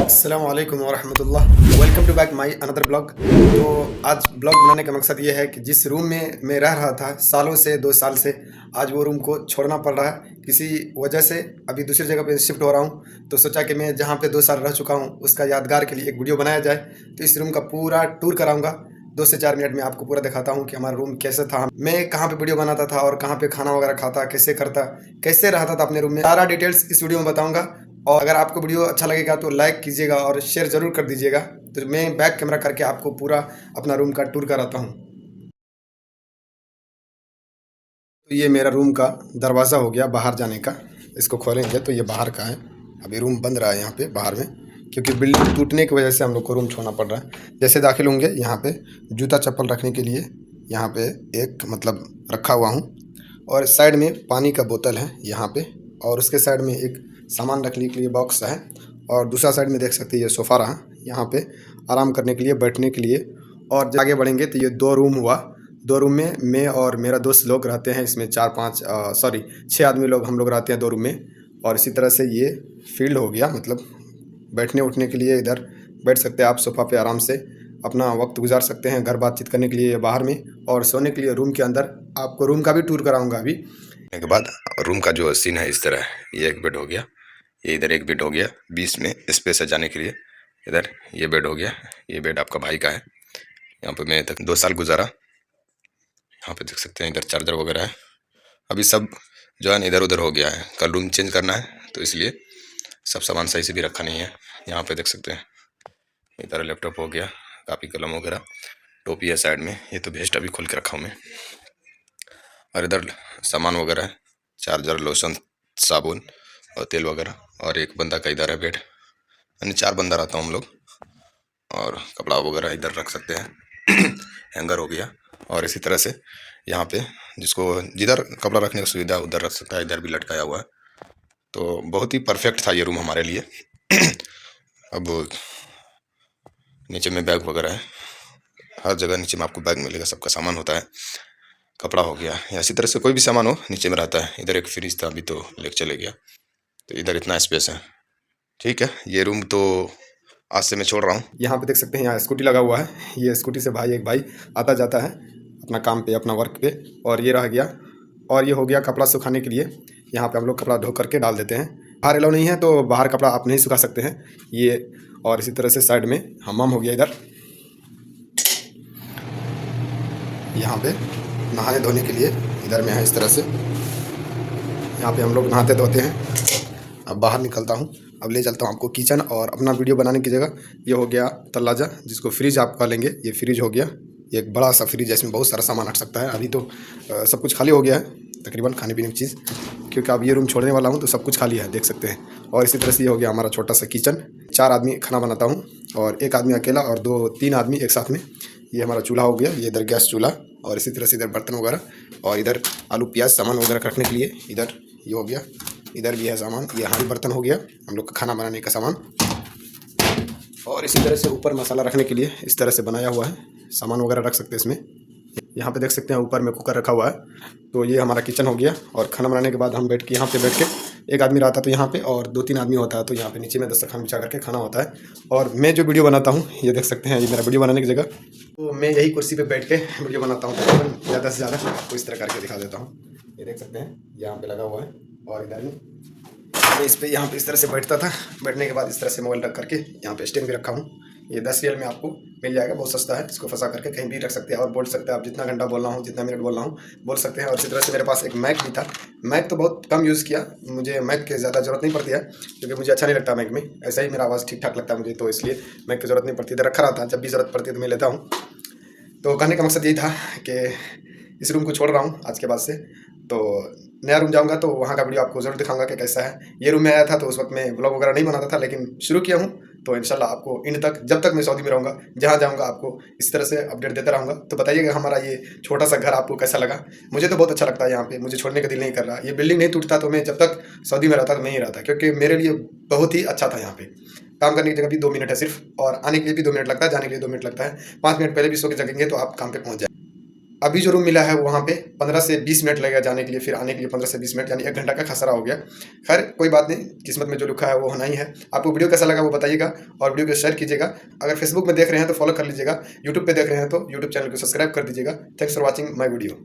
अस्सलाम वालेकुम वरहमतुल्लाह। Welcome to back my another blog. तो आज ब्लॉग बनाने का मकसद ये है कि जिस रूम में मैं रह रहा था सालों से 2 साल से, आज वो रूम को छोड़ना पड़ रहा है किसी वजह से। अभी दूसरी जगह पे शिफ्ट हो रहा हूँ, तो सोचा कि मैं जहाँ पे 2 साल रह चुका हूँ उसका यादगार के लिए एक वीडियो बनाया जाए। तो इस रूम का पूरा टूर कराऊंगा। 2 से 4 मिनट में आपको पूरा दिखाता हूँ कि हमारा रूम कैसा था, मैं कहाँ पे वीडियो बनाता था और कहाँ पे खाना वगैरह खाता, कैसे करता, कैसे रहता था अपने रूम में। सारा डिटेल्स इस वीडियो में बताऊंगा। और अगर आपको वीडियो अच्छा लगेगा तो लाइक कीजिएगा और शेयर ज़रूर कर दीजिएगा। तो मैं बैक कैमरा करके आपको पूरा अपना रूम का टूर कराता हूँ। तो ये मेरा रूम का दरवाज़ा हो गया बाहर जाने का। इसको खोलेंगे तो ये बाहर का है। अभी रूम बंद रहा है यहाँ पे बाहर में, क्योंकि बिल्डिंग टूटने की वजह से हम लोग को रूम छोड़ना पड़ रहा है। जैसे दाखिल होंगे यहाँ पे जूता चप्पल रखने के लिए यहाँ पे एक रखा हुआ हूँ, और साइड में पानी का बोतल है यहाँ पे, और उसके साइड में एक सामान रखने के लिए बॉक्स है। और दूसरा साइड में देख सकते हैं ये सोफ़ा रहा यहाँ पे आराम करने के लिए, बैठने के लिए। और जब आगे बढ़ेंगे तो ये 2 रूम हुआ। 2 रूम में मैं और मेरा दोस्त लोग रहते हैं। इसमें 6 आदमी लोग हम लोग रहते हैं 2 रूम में। और इसी तरह से ये फील्ड हो गया, बैठने उठने के लिए इधर बैठ सकते हैं आप सोफ़ा पे, आराम से अपना वक्त गुजार सकते हैं। घर बातचीत करने के लिए बाहर में, और सोने के लिए रूम के अंदर। आपको रूम का भी टूर कराऊंगा अभी के बाद। रूम का जो सीन है इस तरह है। ये एक बेड हो गया, ये इधर एक बेड हो गया, बीच में स्पेस है जाने के लिए। इधर ये बेड हो गया, ये बेड आपका भाई का है। यहाँ पे मैं तक 2 साल गुजारा। यहाँ पे देख सकते हैं इधर चार्जर वगैरह है। अभी सब जो है इधर उधर हो गया है, कल रूम चेंज करना है तो इसलिए सब सामान सही से भी रखा नहीं है। यहाँ पे देख सकते हैं इधर लैपटॉप हो गया, कापी कलम वगैरह, टोपी है साइड में। ये तो वेस्ट अभी खोल के रखा हूँ मैं। और इधर सामान वगैरह है, चार्जर, लोशन, साबुन और तेल वगैरह। और एक बंदा का इधर है बेड, यानी 4 बंदा रहता हूँ हम लोग। और कपड़ा वगैरह इधर रख सकते हैं हैंगर हो गया। और इसी तरह से यहाँ पे जिसको जिधर कपड़ा रखने की सुविधा उधर रख सकता है, इधर भी लटकाया हुआ है। तो बहुत ही परफेक्ट था ये रूम हमारे लिए। अब नीचे में बैग वगैरह है, हर जगह नीचे में आपको बैग मिलेगा, सबका सामान होता है। कपड़ा हो गया, या इसी तरह से कोई भी सामान हो नीचे में रहता है। इधर एक फ्रिज था, अभी तो लेके चले गया। तो इधर इतना स्पेस है। ठीक है, ये रूम तो आज से मैं छोड़ रहा हूँ। यहाँ पे देख सकते हैं, यहाँ स्कूटी लगा हुआ है। ये स्कूटी से एक भाई आता जाता है अपना काम पे, अपना वर्क पे। और ये रह गया, और ये हो गया कपड़ा सुखाने के लिए। यहाँ पे हम लोग कपड़ा धो करके डाल देते हैं। बाहर अलाउ नहीं है, तो बाहर कपड़ा आप नहीं सुखा सकते हैं ये। और इसी तरह से साइड में हमाम हो गया इधर, यहाँ पे नहाने धोने के लिए इधर में है इस तरह से। यहाँ पे हम लोग नहाते धोते हैं। अब बाहर निकलता हूँ, अब ले चलता हूँ आपको किचन और अपना वीडियो बनाने की जगह। ये हो गया तल्लाजा, जिसको फ्रिज आप कह लेंगे। ये फ्रिज हो गया, ये एक बड़ा सा फ्रिज है, इसमें बहुत सारा सामान रख सकता है। अभी तो सब कुछ खाली हो गया है तकरीबन, खाने पीने की चीज़, क्योंकि अब ये रूम छोड़ने वाला हूँ तो सब कुछ खाली है, देख सकते हैं। और इसी तरह से ये हो गया हमारा छोटा सा किचन। 4 आदमी खाना बनाता हूँ, और 1 आदमी अकेला और 2-3 आदमी एक साथ में। ये हमारा चूल्हा हो गया, ये इधर गैस चूल्हा। और इसी तरह से इधर बर्तन वगैरह, और इधर आलू प्याज सामान वगैरह रखने के लिए इधर ये हो गया। इधर भी है सामान, ये हांडी बर्तन हो गया हम लोग का खाना बनाने का सामान। और इसी तरह से ऊपर मसाला रखने के लिए इस तरह से बनाया हुआ है, सामान वगैरह रख सकते हैं इसमें। यहाँ पे देख सकते हैं ऊपर में कुकर रखा हुआ है। तो ये हमारा किचन हो गया। और खाना बनाने के बाद हम यहाँ पे बैठ के, 1 आदमी रहता तो यहाँ पे, और 2-3 आदमी होता है तो यहाँ पे नीचे में दस्तरखान बिछा करके खाना होता है। और मैं जो वीडियो बनाता हूँ, ये देख सकते हैं, ये मेरा वीडियो बनाने की जगह। तो मैं यही कुर्सी पे बैठ के वीडियो बनाता हूँ, तकरीबन ज़्यादा से ज़्यादा। तो इस तरह करके दिखा देता हूँ, ये देख सकते हैं यहाँ पे लगा हुआ है। और इधर में मैं इस पे यहाँ पे इस तरह से बैठता था। बैठने के बाद इस तरह से मोबाइल रख करके यहाँ पे स्टैंड भी रखा हूँ। ये 10 रियल में आपको मिल जाएगा, बहुत सस्ता है। इसको फंसा करके कहीं भी रख सकते हैं और बोल सकते हैं आप जितना घंटा बोलना हो, जितना मिनट बोलना हो बोल सकते हैं। और इसी तरह से मेरे पास एक मैक भी था। मैक तो बहुत कम यूज़ किया, मुझे मैक की ज़्यादा ज़रूरत नहीं पड़ती है, क्योंकि मुझे अच्छा नहीं लगता मैक में। ऐसा ही मेरा आवाज़ ठीक ठाक लगता है मुझे, तो इसलिए मैक की ज़रूरत नहीं पड़ती। इधर रखा रहता है, जब भी ज़रूरत पड़ती है तो मैं लेता हूँ। तो कहने का मकसद यही था कि इस रूम को छोड़ रहा हूँ आज के बाद से। तो नया रूम जाऊंगा तो वहाँ का वीडियो आपको ज़रूर दिखाऊंगा कि कैसा है। ये रूम में आया था तो उस वक्त मैं ब्लॉग वगैरह नहीं बनाता था, लेकिन शुरू किया हूँ तो इंशाल्लाह आपको इन तक, जब तक मैं सऊदी में रहूँगा, जहाँ जाऊँगा आपको इस तरह से अपडेट देता रहूँगा। तो बताइएगा हमारा ये छोटा सा घर आपको कैसा लगा। मुझे तो बहुत अच्छा लगता है यहाँ पे, मुझे छोड़ने का दिल नहीं कर रहा। ये बिल्डिंग नहीं टूटता तो मैं जब तक सऊदी में रहता तो मैं ही रहता, क्योंकि मेरे लिए बहुत ही अच्छा था। यहाँ पे काम करने की जगह भी 2 मिनट है सिर्फ, और आने के लिए भी 2 मिनट लगता है, जाने के लिए 2 मिनट लगता है। 5 मिनट पहले भी सो के जगेंगे तो आप काम पे पहुँच जाए। अभी जो रूम मिला है वहाँ पे 15 से 20 मिनट लगेगा जाने के लिए, फिर आने के लिए 15 से 20 मिनट, यानी 1 घंटा का खसरा हो गया। खैर कोई बात नहीं, किस्मत में जो लिखा है वो होना ही है। आपको वीडियो कैसा लगा वो बताइएगा और वीडियो को शेयर कीजिएगा। अगर फेसबुक में देख रहे हैं तो फॉलो कर लीजिएगा, यूट्यूब पे देख रहे हैं तो यूट्यूब चैनल को सब्सक्राइब कर दीजिएगा। Thanks for watching my video.